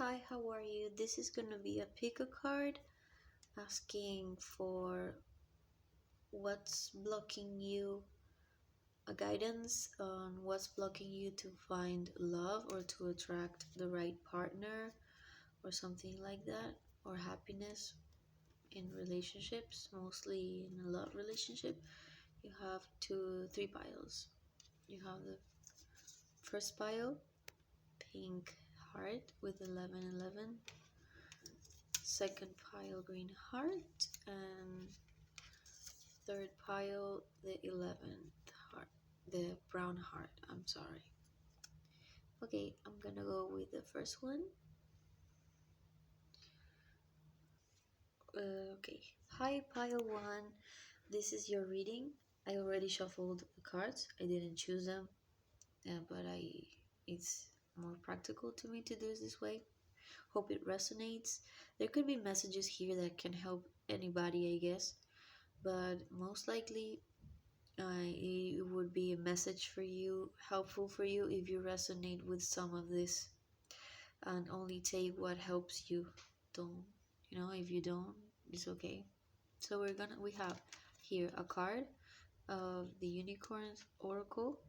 Hi, how are you? This is gonna be a pick a card asking for what's blocking you, a guidance on what's blocking you to find love or to attract the right partner or something like that, or happiness in relationships, mostly in a love relationship. You have three piles. You have the first pile, pink heart with 1111. Second pile, green heart, and third pile, the 11th heart, the brown heart. I'm sorry. Okay, I'm gonna go with the first one. Okay, hi, pile one. This is your reading. I already shuffled the cards. I didn't choose them, but it's more practical to me to do it this way. Hope it resonates. There could be messages here that can help anybody, I guess, but most likely it would be a message for you, helpful for you if you resonate with some of this, and only take what helps you. Don't, if you don't, it's okay. So we have here a card of the Unicorn's Oracle.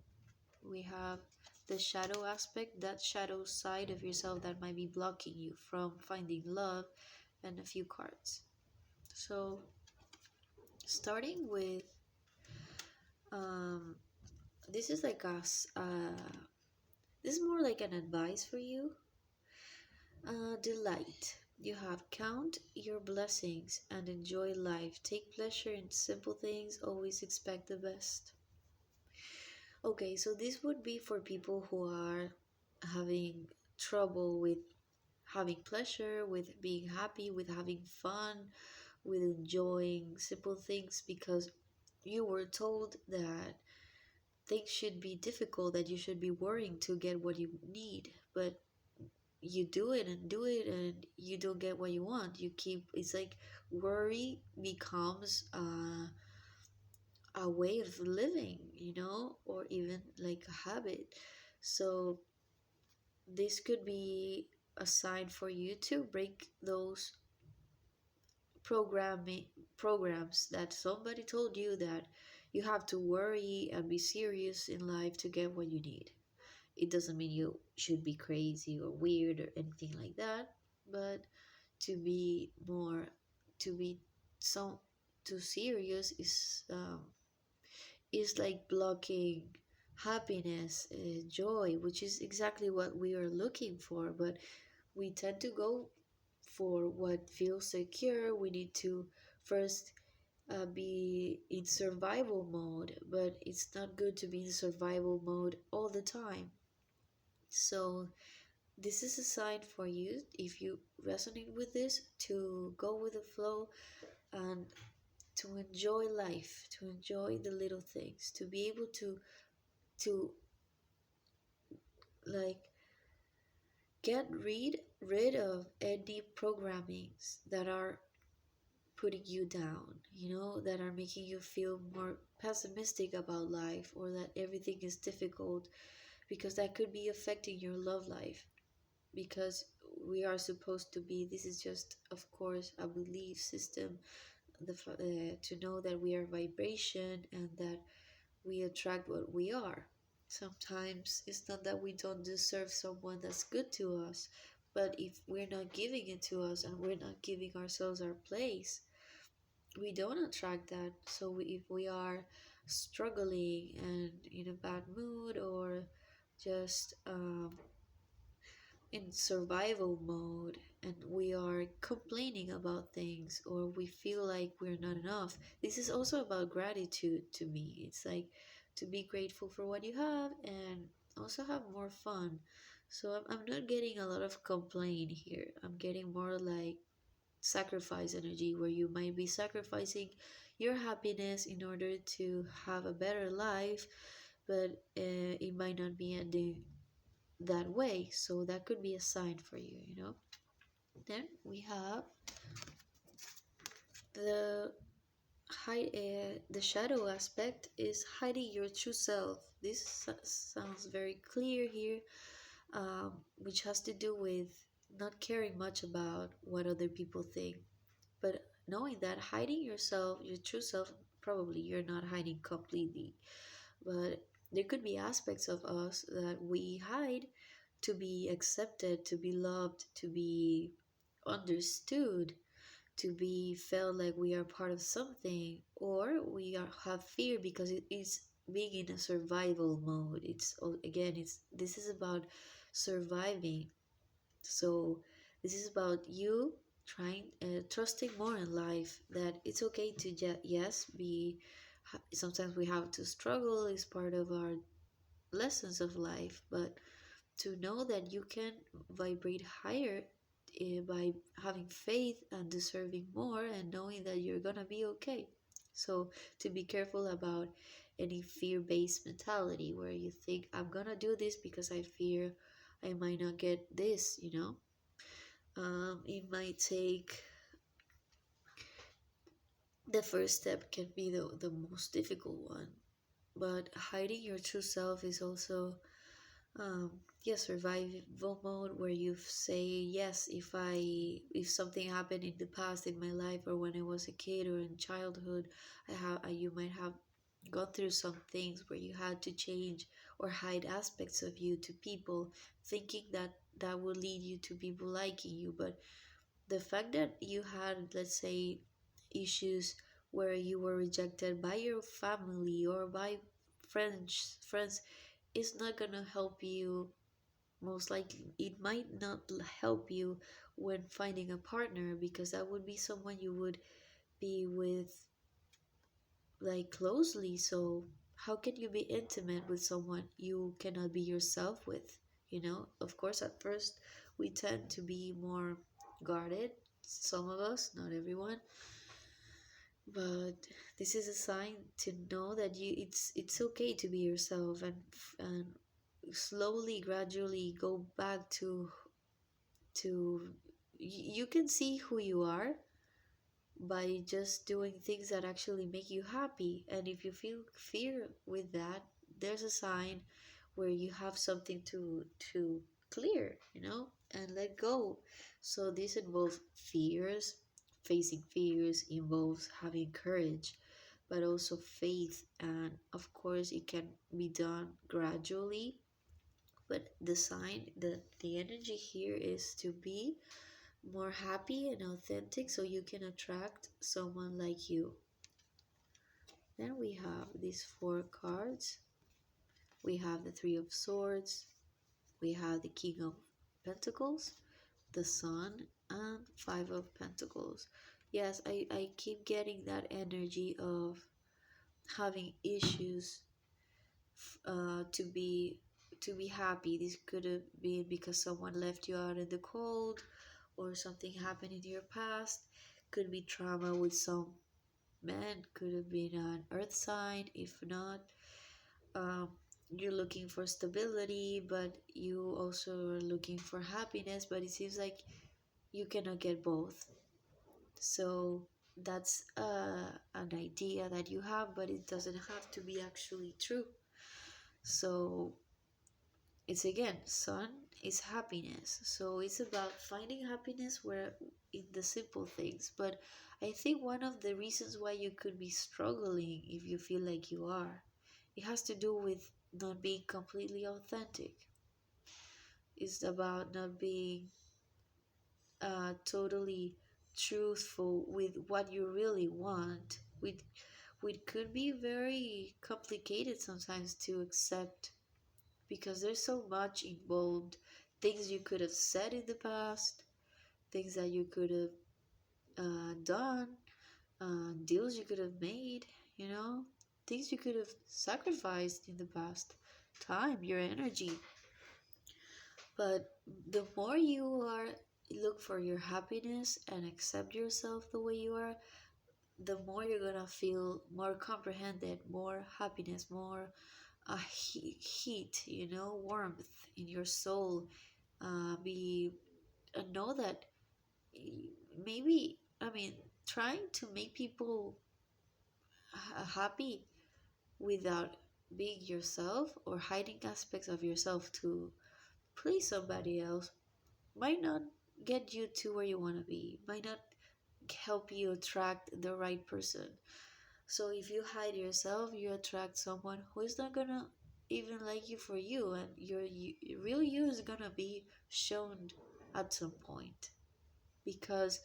We have the shadow aspect, that shadow side of yourself that might be blocking you from finding love, and a few cards. So starting with um this is like this is more like an advice for you. Delight. You have count your blessings and enjoy life. Take pleasure in simple things. Always expect the best. Okay, so this would be for people who are having trouble with having pleasure, with being happy, with having fun, with enjoying simple things because you were told that things should be difficult, that you should be worrying to get what you need. But you do it and do it and you don't get what you want. You keep, it's like worry becomes a way of living, or even like a habit. So this could be a sign for you to break those programming programs that somebody told you that you have to worry and be serious in life to get what you need. It doesn't mean you should be crazy or weird or anything like that, but to be more, to be so too serious is like blocking happiness, joy, which is exactly what we are looking for. But we tend to go for what feels secure. We need to first be in survival mode, but it's not good to be in survival mode all the time. So this is a sign for you, if you resonate with this, to go with the flow and to enjoy life, to enjoy the little things, to be able to like get rid of any programmings that are putting you down, that are making you feel more pessimistic about life, or that everything is difficult, because that could be affecting your love life. Because we are supposed to be, this is just, of course, a belief system, to know that we are vibration and that we attract what we are. Sometimes it's not that we don't deserve someone that's good to us, but if we're not giving it to us and we're not giving ourselves our place, we don't attract that. So if we are struggling and in a bad mood, or just in survival mode, and we are complaining about things, or we feel like we're not enough, this is also about gratitude to me. It's like to be grateful for what you have and also have more fun. So I'm not getting a lot of complaint here. I'm getting more like sacrifice energy, where you might be sacrificing your happiness in order to have a better life, but it might not be ending that way. So that could be a sign for you. Then we have the the shadow aspect is hiding your true self. This sounds very clear here, which has to do with not caring much about what other people think, but knowing that hiding yourself, your true self, probably you're not hiding completely, but there could be aspects of us that we hide to be accepted, to be loved, to be understood, to be felt like we are part of something, or have fear because it is being in a survival mode. Again, it's this is about surviving. So this is about you trying, trusting more in life, that it's okay to yes, be, sometimes we have to struggle, is part of our lessons of life, but to know that you can vibrate higher, by having faith and deserving more and knowing that you're gonna be okay. So to be careful about any fear-based mentality where you think, I'm gonna do this because I fear I might not get this, it might take, the first step can be the most difficult one, but hiding your true self is also, um yeah, survival mode, where you say, yes, if something happened in the past in my life, or when I was a kid or in childhood, you might have gone through some things where you had to change or hide aspects of you to people, thinking that that would lead you to people liking you. But the fact that you had, let's say, issues where you were rejected by your family or by friends is not gonna help you. Most likely it might not help you when finding a partner, because that would be someone you would be with, like, closely. So how can you be intimate with someone you cannot be yourself with? Of course, at first we tend to be more guarded, some of us, not everyone, but this is a sign to know that it's okay to be yourself, and slowly, gradually go back to you can see who you are by just doing things that actually make you happy. And if you feel fear with that, there's a sign where you have something to clear, and let go. So this involves fears. Facing fears involves having courage, but also faith, and of course it can be done gradually. But the energy here is to be more happy and authentic, so you can attract someone like you. Then we have these four cards. We have the Three of Swords, we have the King of Pentacles, the Sun, and Five of Pentacles. Yes, I keep getting that energy of having issues, to be happy. This could have been because someone left you out in the cold, or something happened in your past. Could be trauma with some man, could have been an earth sign. If not, um, you're looking for stability, but you also are looking for happiness, but it seems like you cannot get both. So that's an idea that you have, but it doesn't have to be actually true. So it's, again, sun is happiness, so it's about finding happiness where in the simple things. But I think one of the reasons why you could be struggling, if you feel like you are, it has to do with not being completely authentic. It's about not being totally truthful with what you really want, which could be very complicated sometimes to accept, because there's so much involved. Things you could have said in the past, things that you could have done, deals you could have made, you know, things you could have sacrificed in the past, time, your energy. But the more you are look for your happiness and accept yourself the way you are, the more you're gonna feel more comprehended, more happiness, more heat, warmth in your soul. Be Know that, maybe, I mean, trying to make people happy without being yourself, or hiding aspects of yourself to please somebody else, might not get you to where you want to be, might not help you attract the right person. So if you hide yourself, you attract someone who is not gonna even like you for you, and real you is gonna be shown at some point, because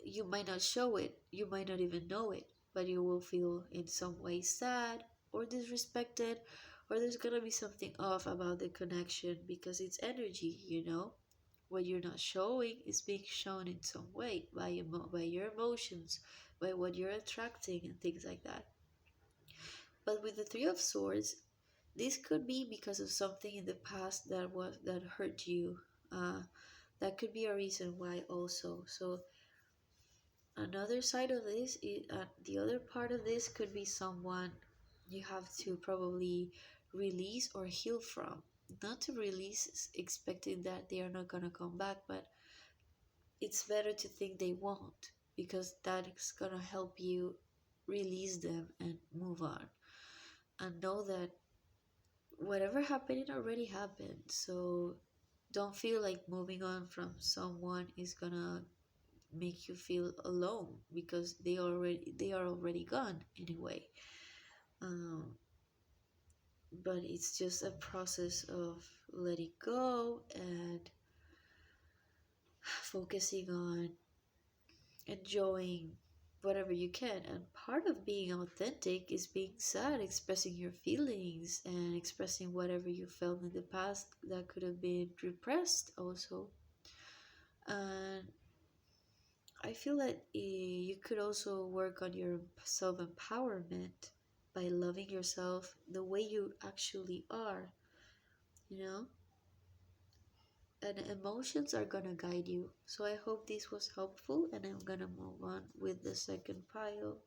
you might not show it, you might not even know it, but you will feel in some way sad or disrespected, or there's gonna be something off about the connection because it's energy, What you're not showing is being shown in some way by your emotions, by what you're attracting, and things like that. But with the Three of Swords, this could be because of something in the past that hurt you. Uh, that could be a reason why also. So another side of this is, the other part of this could be someone you have to probably release or heal from. Not to release expecting that they are not going to come back, but it's better to think they won't, because that's going to help you release them and move on, and know that whatever happened, it already happened. So don't feel like moving on from someone is gonna make you feel alone, because they are already gone anyway. um, but it's just a process of letting go and focusing on enjoying whatever you can. And part of being authentic is being sad, expressing your feelings, and expressing whatever you felt in the past that could have been repressed also. And I feel that you could also work on your self empowerment by loving yourself the way you actually are, you know? And emotions are gonna guide you. So I hope this was helpful, and I'm gonna move on with the second pile.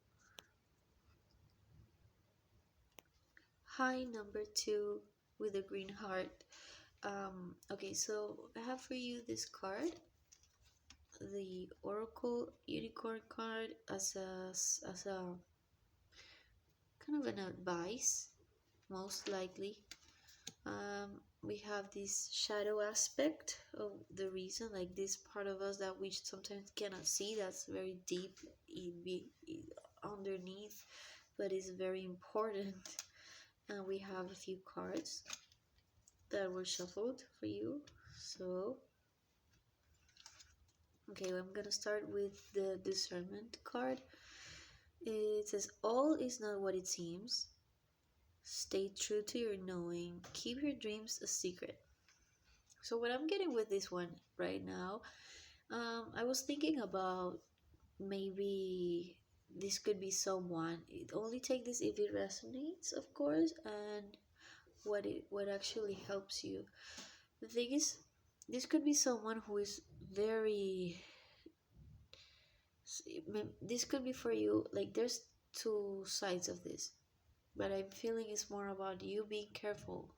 Hi, number two, with a green heart. Okay, so I have for you this card, the Oracle Unicorn card, as a kind of an advice, most likely. We have this shadow aspect of the reason, like this part of us that we sometimes cannot see, that's very deep underneath, but is very important. And we have a few cards that were shuffled for you. So, okay, I'm gonna start with the discernment card. It says, all is not what it seems. Stay true to your knowing. Keep your dreams a secret. So what I'm getting with this one right now, I was thinking about maybe this could be someone. It only take this if it resonates, of course, and what actually helps you. The thing is, this could be someone who is very. This could be for you. Like there's two sides of this, but I'm feeling it's more about you being careful.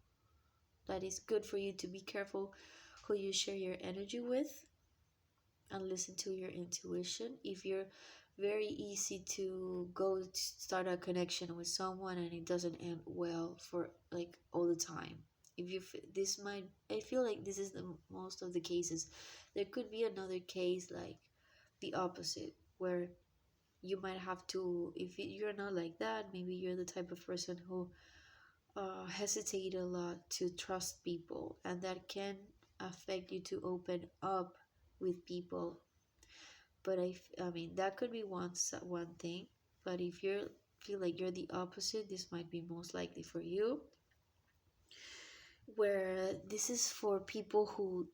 That is good for you to be careful who you share your energy with, and listen to your intuition. If you're very easy to go to start a connection with someone and it doesn't end well for like all the time, if you this might, I feel like this is the most of the cases. There could be another case like the opposite, where you might have to, if you're not like that, maybe you're the type of person who hesitate a lot to trust people, and that can affect you to open up with people. But I mean, that could be one thing. But if you feel like you're the opposite, this might be most likely for you. Where this is for people who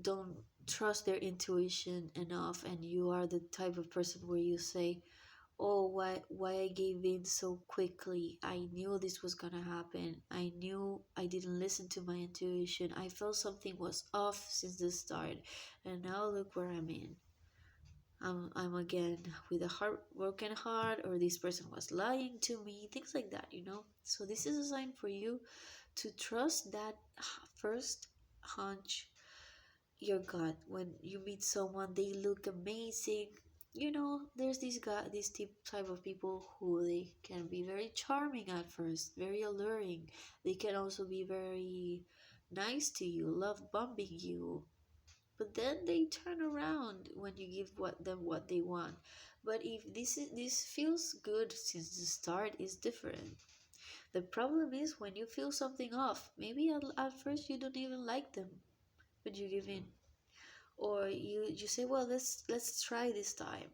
don't trust their intuition enough, and you are the type of person where you say, "Oh, why I gave in so quickly? I knew this was gonna happen. I knew I didn't listen to my intuition. I felt something was off since the start, and now look where I'm in." I'm again with a heartbroken heart, or this person was lying to me, things like that. So this is a sign for you to trust that first hunch, your gut. When you meet someone, they look amazing. There's this type of people who they can be very charming at first, very alluring. They can also be very nice to you, love bombing you, but then they turn around when you give them what they want. But if this feels good since the start, is different. The problem is when you feel something off. Maybe at first you don't even like them, but you give in, or you say, well, let's try this time.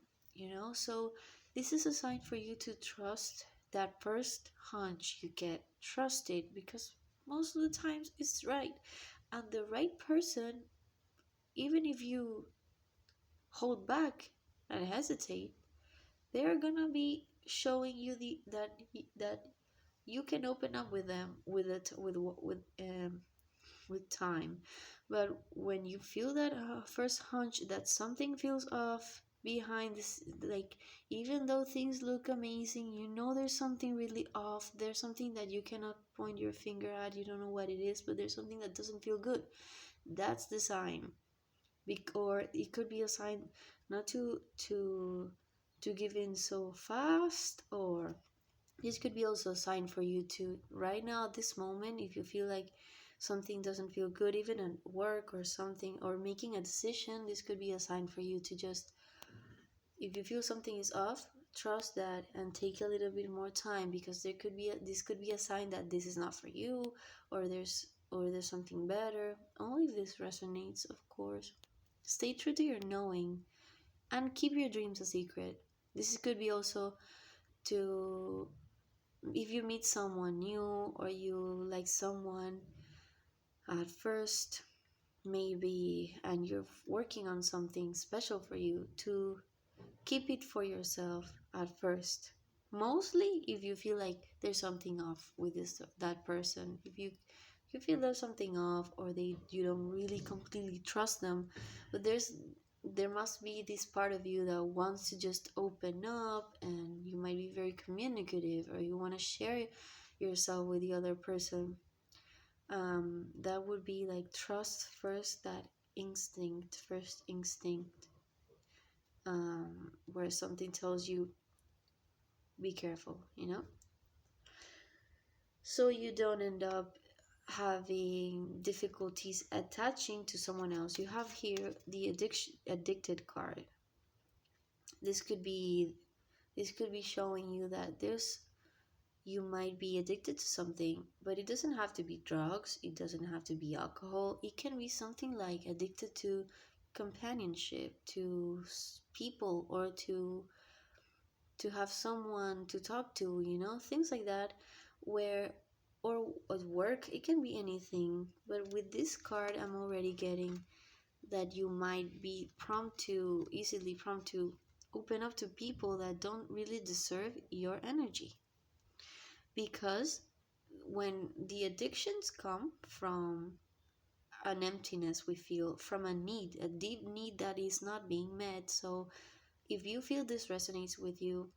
So this is a sign for you to trust that first hunch you get. Trust it, because most of the times it's right. And the right person, even if you hold back and hesitate, they're gonna be showing you that you can open up with them with it with time. But when you feel that first hunch that something feels off behind this, like, even though things look amazing, there's something really off. There's something that you cannot point your finger at. You don't know what it is, but there's something that doesn't feel good. That's the sign. Or it could be a sign not to give in so fast. Or this could be also a sign for you to, right now at this moment, if you feel like something doesn't feel good, even at work or something, or making a decision, this could be a sign for you to just, if you feel something is off, trust that and take a little bit more time, because this could be a sign that this is not for you, or there's something better. Only if this resonates, of course. Stay true to your knowing and keep your dreams a secret. This could be also to, if you meet someone new or you like someone at first, maybe, and you're working on something special for you, to keep it for yourself at first. Mostly if you feel like there's something off with that person. If you feel there's something off, or you don't really completely trust them, but there must be this part of you that wants to just open up, and you might be very communicative, or you want to share yourself with the other person. That would be like trust first, that first instinct, where something tells you, be careful, so you don't end up having difficulties attaching to someone else. You have here the addicted card. This could be showing you that you might be addicted to something, but it doesn't have to be drugs, it doesn't have to be alcohol. It can be something like addicted to companionship, to people, or to have someone to talk to, things like that. Where, or at work, it can be anything. But with this card, I'm already getting that you might be easily prompt to open up to people that don't really deserve your energy. Because when the addictions come from an emptiness, we feel from a deep need that is not being met. So if you feel this resonates with you,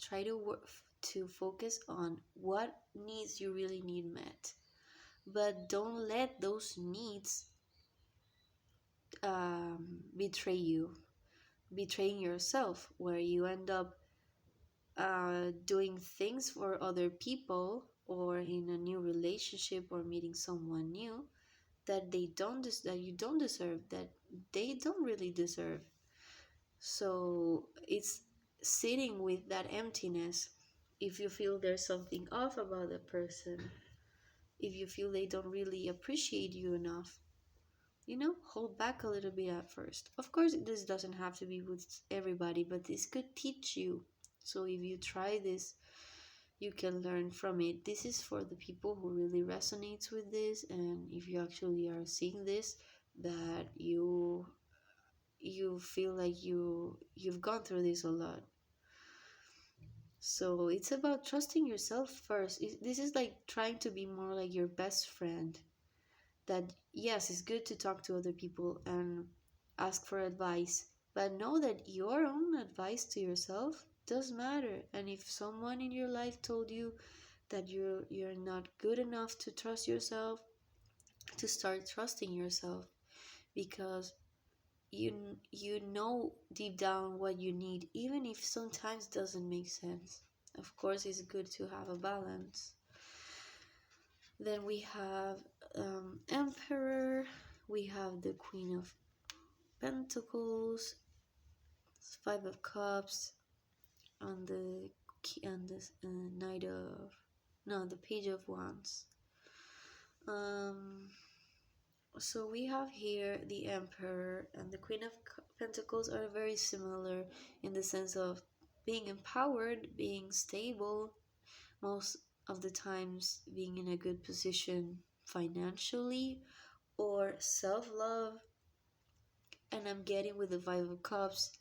try to focus on what needs you really need met, but don't let those needs betray you, betraying yourself, where you end up doing things for other people, or in a new relationship, or meeting someone new that that you don't deserve, that they don't really deserve. So it's sitting with that emptiness. If you feel there's something off about the person, if you feel they don't really appreciate you enough, hold back a little bit at first. Of course, this doesn't have to be with everybody, but this could teach you. So if you try this, you can learn from it. This is for the people who really resonates with this, and if you actually are seeing this, that you feel like you've gone through this a lot. So it's about trusting yourself first. This is like trying to be more like your best friend. That, yes, it's good to talk to other people and ask for advice, but know that your own advice to yourself does matter. And if someone in your life told you that you're not good enough to trust yourself, to start trusting yourself, because you know deep down what you need, even if sometimes doesn't make sense. Of course, it's good to have a balance. Then we have Emperor. we have the Queen of Pentacles, Five of Cups, and the Knight of no, the Page of Wands. Um, so we have here the Emperor and the Queen of Pentacles are very similar in the sense of being empowered, being stable, most of the times being in a good position financially or self-love. And I'm getting with the Five of Cups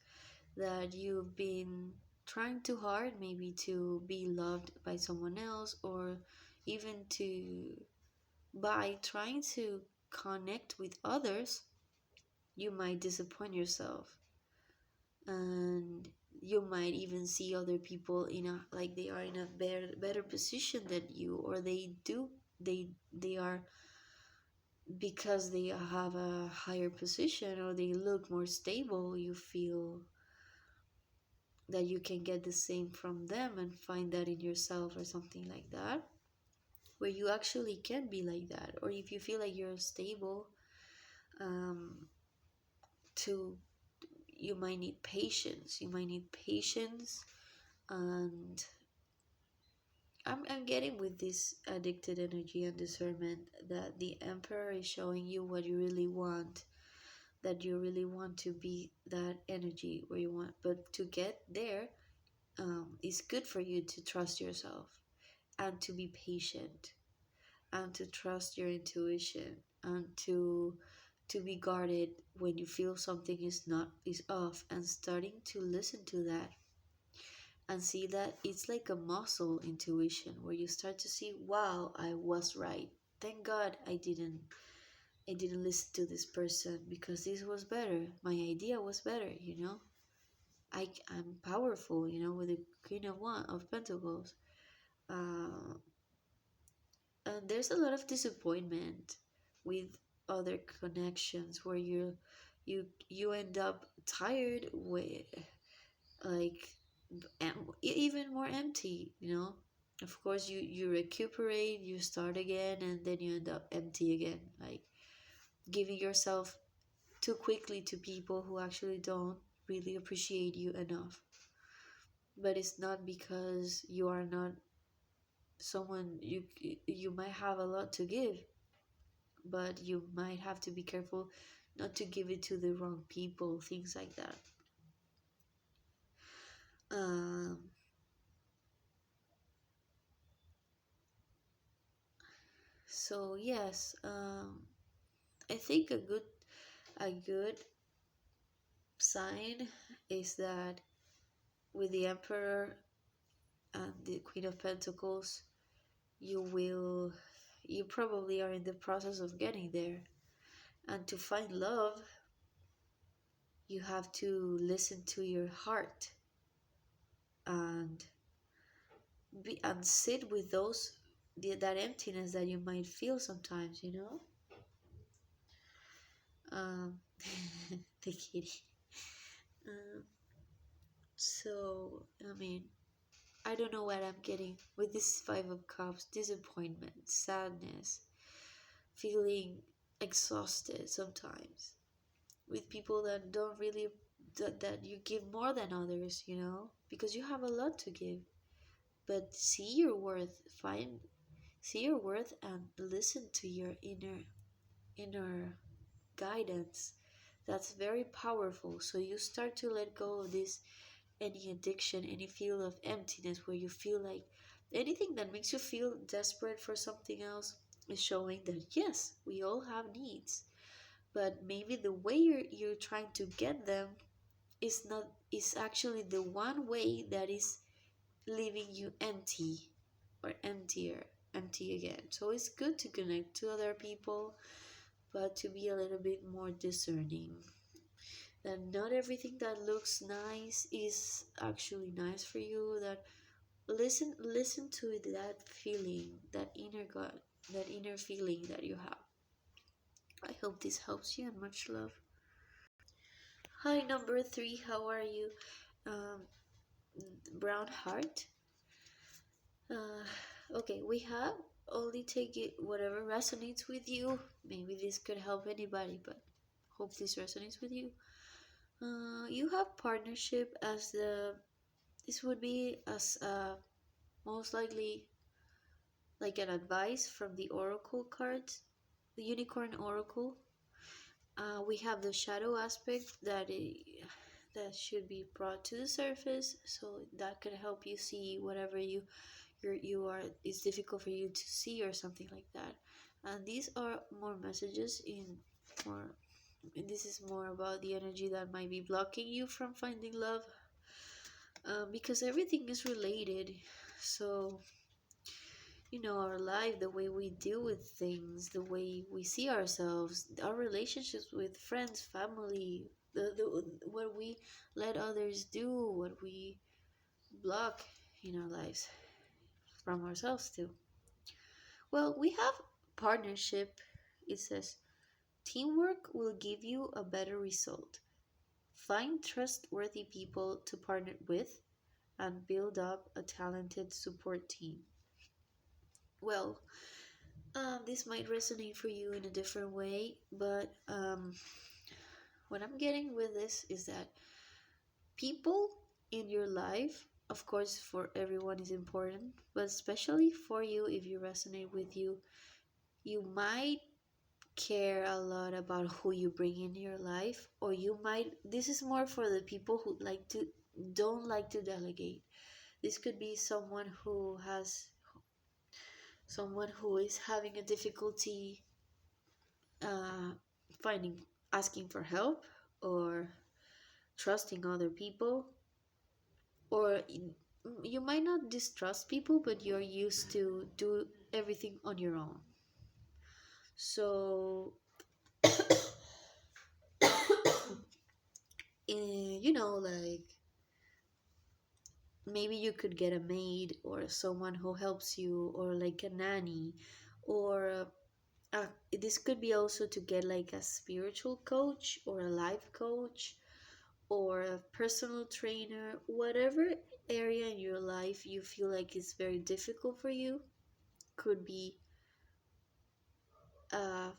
that you've been trying too hard maybe to be loved by someone else, or even to by trying to connect with others you might disappoint yourself, and you might even see other people in a like they are in a better position than you, or they are, because they have a higher position or they look more stable, you feel that you can get the same from them and find that in yourself or something like that, where you actually can be like that. Or if you feel like you're stable, um, to you might need patience. You might need patience, and I'm getting with this addicted energy and discernment that the Emperor is showing you what you really want, that you really want to be that energy where you want. But to get there, it's good for you to trust yourself and to be patient and to trust your intuition and to be guarded when you feel something is off, and starting to listen to that and see that it's like a muscle intuition where you start to see, wow, I was right. Thank God I didn't listen to this person because this was better. My idea was better, you know. I'm powerful, you know, with the Queen of Pentacles. Uh, and there's a lot of disappointment with other connections where you end up tired with, like, even more empty, you know. Of course you recuperate, you start again, and then you end up empty again, like giving yourself too quickly to people who actually don't really appreciate you enough. But it's not because you are not someone, you might have a lot to give, but you might have to be careful not to give it to the wrong people, things like that. um so yes, I think a good sign is that with the Emperor and the Queen of Pentacles, you probably are in the process of getting there. And to find love, you have to listen to your heart and sit with that emptiness that you might feel sometimes, you know. um the kitty. um so I mean, I don't know what I'm getting with this Five of Cups: disappointment, sadness, feeling exhausted sometimes with people that don't really, that you give more than others, you know, because you have a lot to give. But see your worth and listen to your inner guidance. That's very powerful. So you start to let go of this, any addiction, any feel of emptiness where you feel like anything that makes you feel desperate for something else is showing that yes, we all have needs, but maybe the way you're trying to get them is actually the one way that is leaving you empty, or empty again. So it's good to connect to other people, but to be a little bit more discerning, that not everything that looks nice is actually nice for you. That listen to that feeling, that inner god, that inner feeling that you have. I hope this helps you, and much love. Hi, number 3, how are you? um Brown heart. Okay, we have only take it whatever resonates with you. Maybe this could help anybody, but hope this resonates with you. You have partnership as the this would be as most likely like an advice from the oracle cards, the unicorn oracle. We have the shadow aspect that should be brought to the surface, so that could help you see whatever you are is difficult for you to see or something like that. And these are more messages in more. This is more about the energy that might be blocking you from finding love, because everything is related. So our life, the way we deal with things, the way we see ourselves, our relationships with friends, family, the what we let others do, what we block in our lives from ourselves too. Well, we have partnership. It says teamwork will give you a better result. Find trustworthy people to partner with and build up a talented support team. Well, this might resonate for you in a different way, but what I'm getting with this is that people in your life, of course, for everyone is important, but especially for you, if you resonate with you, you might care a lot about who you bring in your life, or you might, this is more for the people who don't like to delegate. This could be someone who is having a difficulty uh, finding asking for help or trusting other people, or you might not distrust people, but you're used to do everything on your own. So like maybe you could get a maid or someone who helps you, or like a nanny, or this could be also to get like a spiritual coach or a life coach or a personal trainer, whatever area in your life you feel like it's very difficult for you. Could be uh,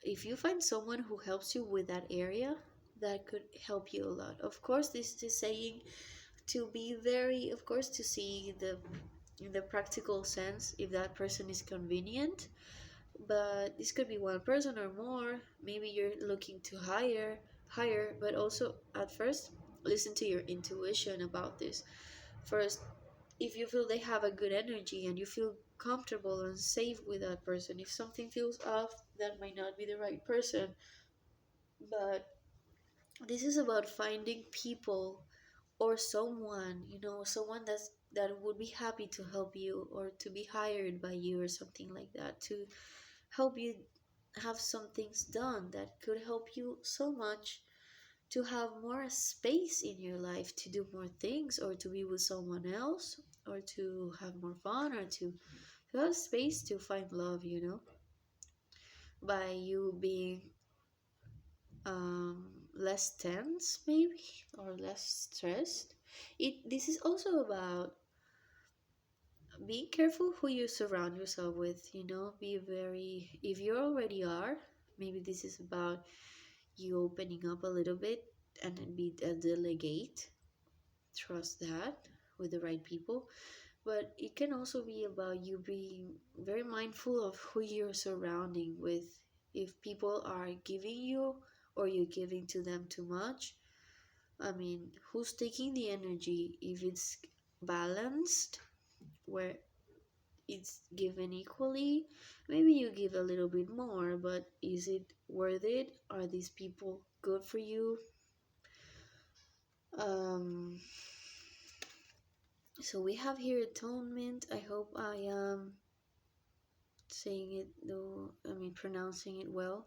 if you find someone who helps you with that area, that could help you a lot. Of course, this is saying to be very, of course, to see the in the practical sense if that person is convenient, but this could be one person or more. Maybe you're looking to hire, but also at first listen to your intuition about this. First, if you feel they have a good energy and you feel comfortable and safe with that person, if something feels off, that might not be the right person. But this is about finding people or someone, someone that would be happy to help you or to be hired by you or something like that, to help you have some things done that could help you so much to have more space in your life to do more things, or to be with someone else, or to have more fun, or to have space to find love, by you being less tense maybe, or less stressed. This is also about being careful who you surround yourself with, be very, if you already are, maybe this is about you opening up a little bit and then be a delegate, trust that with the right people. But it can also be about you being very mindful of who you're surrounding with. If people are giving you, or you're giving to them too much, I mean, who's taking the energy? If it's balanced, where it's given equally, maybe you give a little bit more, but is it worth it? Are these people good for you? Um, so we have here atonement. I hope I am saying it though, I mean pronouncing it well.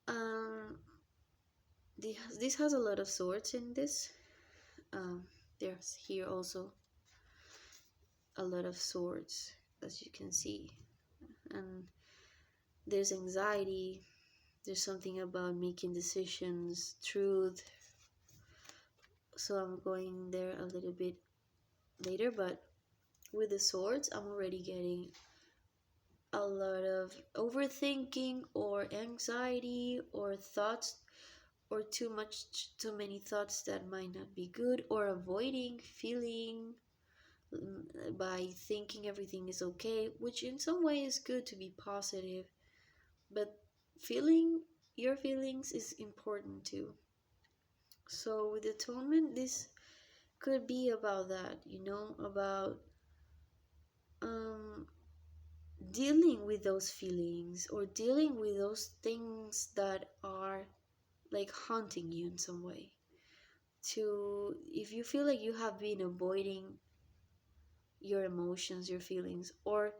Um, this has a lot of swords in this. Um, there's here also a lot of swords, as you can see, and there's anxiety. There's something about making decisions, truth. So I'm going there a little bit later, but with the swords, I'm already getting a lot of overthinking or anxiety or thoughts, or too many thoughts that might not be good, or avoiding feeling, by thinking everything is okay, which in some way is good to be positive, but feeling your feelings is important too. So with atonement, this could be about that, about um dealing with those feelings, or dealing with those things that are like haunting you in some way. To If you feel like you have been avoiding your emotions, your feelings, or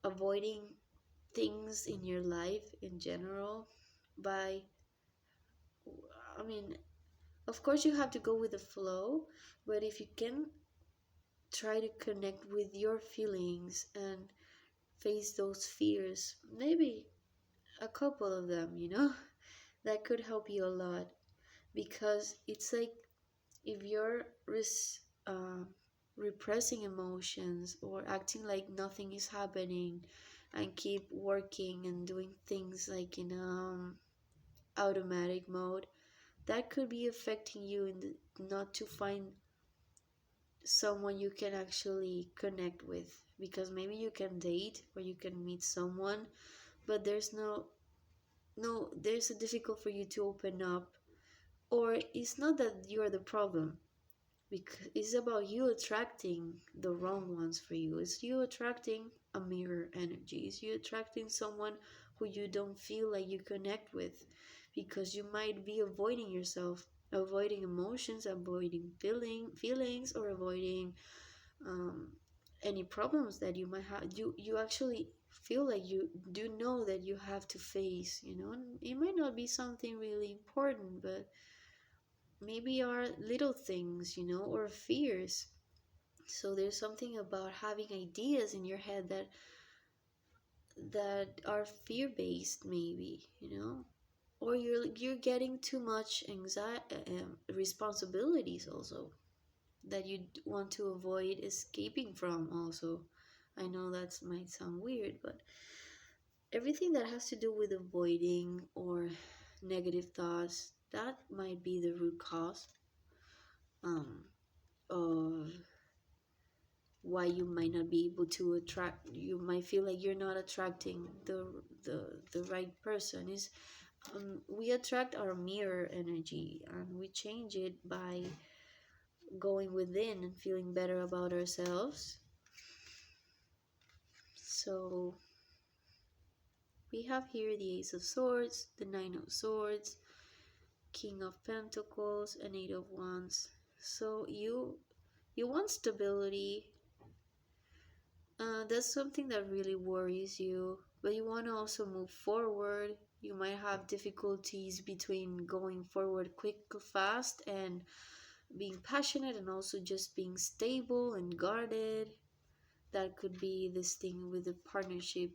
avoiding things in your life in general, by, I mean, of course you have to go with the flow, but if you can try to connect with your feelings and face those fears, maybe a couple of them, that could help you a lot. Because it's like, if you're repressing emotions or acting like nothing is happening, and keep working and doing things like in automatic mode, that could be affecting you not to find someone you can actually connect with. Because maybe you can date or you can meet someone, but there's a difficult for you to open up. Or it's not that you're the problem, because it's about you attracting the wrong ones for you. It's you attracting a mirror energy. It's you attracting someone who you don't feel like you connect with, because you might be avoiding yourself, avoiding emotions, avoiding feelings, or avoiding um, any problems that you might have. You actually feel like you do know that you have to face, and it might not be something really important, but maybe are little things, or fears. So there's something about having ideas in your head that are fear based, maybe, or you're getting too much anxiety, responsibilities also, that you want to avoid escaping from also. I know that might sound weird, but everything that has to do with avoiding or negative thoughts, that might be the root cause um, of why you might not be able to attract, you might feel like you're not attracting the right person. Is We attract our mirror energy, and we change it by going within and feeling better about ourselves. So we have here the Ace of Swords, the Nine of Swords, King of Pentacles, and Eight of Wands. So you want stability. That's something that really worries you, but you want to also move forward. You might have difficulties between going forward quick, fast, and being passionate, and also just being stable and guarded. That could be this thing with the partnership,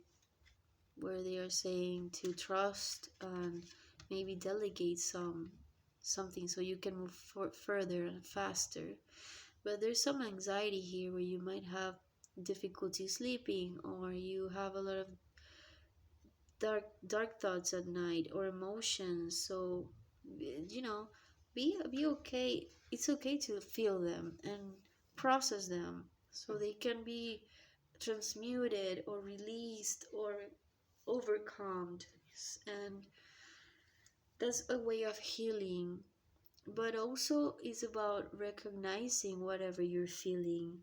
where they are saying to trust and maybe delegate something so you can move further and faster. But there's some anxiety here, where you might have difficulty sleeping, or you have a lot of dark thoughts at night, or emotions. So be okay. It's okay to feel them and process them, so they can be transmuted or released or overcome. And that's a way of healing. But also it's about recognizing whatever you're feeling.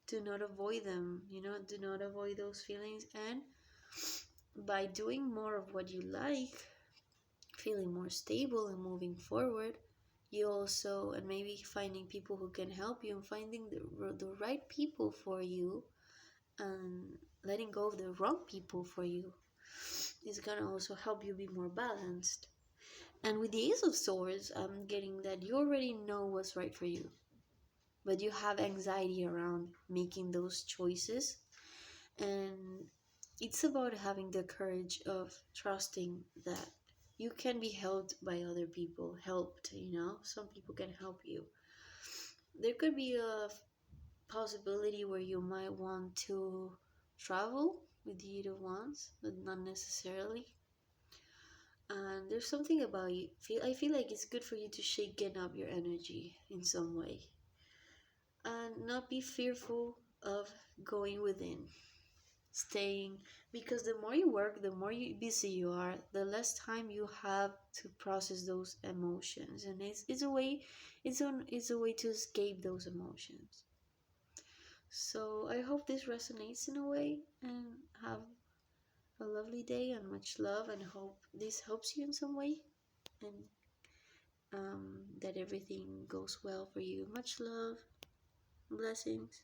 Do not avoid them, do not avoid those feelings. And by doing more of what you like, feeling more stable and moving forward, you also, and maybe finding people who can help you, and finding the right people for you, and letting go of the wrong people for you, is gonna also help you be more balanced. And with the Ace of Swords, I'm getting that you already know what's right for you, but you have anxiety around making those choices. And it's about having the courage of trusting that you can be helped by other people. Some people can help you. There could be a possibility where you might want to travel, with you the ones, but not necessarily. And there's something about you. I feel like it's good for you to shaken up your energy in some way, and not be fearful of going within, staying, because the more you work, the more busy you are, the less time you have to process those emotions, and it's a way, it's a way to escape those emotions. So I hope this resonates in a way, and have a lovely day and much love, and hope this helps you in some way, and that everything goes well for you. Much love, blessings.